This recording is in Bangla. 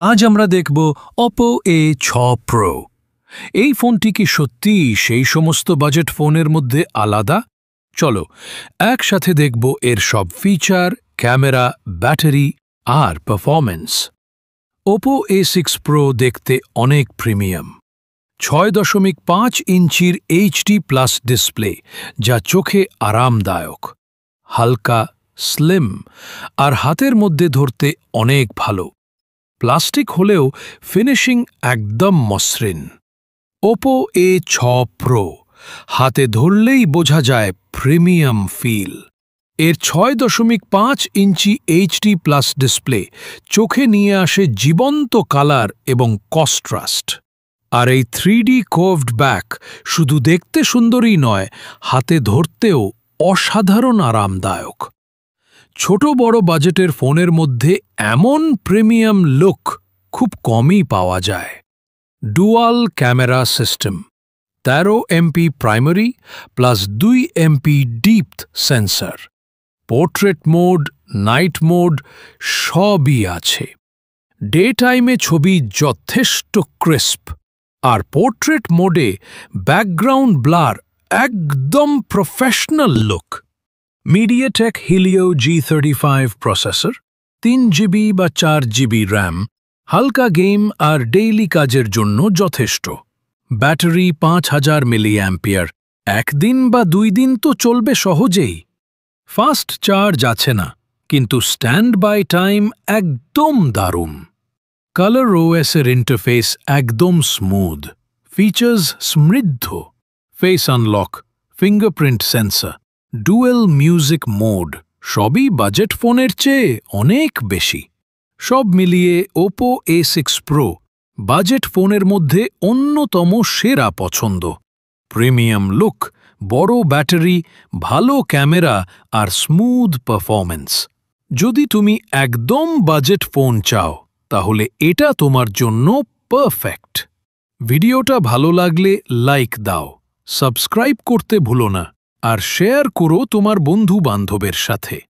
আজ আমরা দেখব Oppo A6 Pro। এই ফোনটি কি সত্যিই সেই সমস্ত বাজেট ফোনের মধ্যে আলাদা? চলো একসাথে দেখব এর সব ফিচার, ক্যামেরা, ব্যাটারি আর পারফরম্যান্স। Oppo A6 Pro দেখতে অনেক প্রিমিয়াম। 6.5 ইঞ্চির HD+ ডিসপ্লে, যা চোখে আরামদায়ক, হালকা, স্লিম আর হাতের মধ্যে ধরতে অনেক ভালো। প্লাস্টিক হলেও ফিনিশিং একদম মসৃণ। Oppo A6 Pro হাতে ধরলেই বোঝা যায় প্রিমিয়াম ফিল। এর 6.5 ইঞ্চি HD+ ডিসপ্লে চোখে নিয়ে আসে জীবন্ত কালার এবং কন্ট্রাস্ট। আর এই 3D কার্ভড ব্যাক শুধু দেখতে সুন্দরই নয়, হাতে ধরতেও অসাধারণ আরামদায়ক। ছোট বড় বাজেটের ফোনের মধ্যে এমন প্রিমিয়াম লুক খুব কমই পাওয়া যায়। Dual camera system, 13 MP primary plus 2 MP depth sensor, portrait mode, night mode সবই আছে। ডে টাইমে ছবি যথেষ্ট ক্রিস্প, আর পোর্ট্রেট মোডে ব্যাকগ্রাউন্ড ব্লার একদম professional look. MediaTek Helio G35 processor, 3GB বা 4GB র্যাম, হালকা গেম আর ডেইলি কাজের জন্য যথেষ্ট। ব্যাটারি 5000 mAh, একদিন বা 2 দিন তো চলবে সহজেই। ফাস্ট চার্জ আছে না, কিন্তু স্ট্যান্ড বাই টাইম একদম দারুণ। ColorOS এর ইন্টারফেস একদম স্মুথ, ফিচার্স সমৃদ্ধ, face unlock, fingerprint sensor, dual music mode, সবই বাজেট ফোনের চেয়ে অনেক বেশি। সব মিলিয়ে Oppo A6 Pro বাজেট ফোনের মধ্যে অন্যতম সেরা পছন্দ। প্রিমিয়াম লুক, বড় ব্যাটারি, ভালো ক্যামেরা আর স্মুথ পারফরম্যান্স। যদি তুমি একদম বাজেট ফোন চাও, তাহলে এটা তোমার জন্য পারফেক্ট। ভিডিওটা ভালো লাগলে লাইক দাও, সাবস্ক্রাইব করতে ভুলো না, আর শেয়ার করো তোমার বন্ধু বান্ধবের সাথে।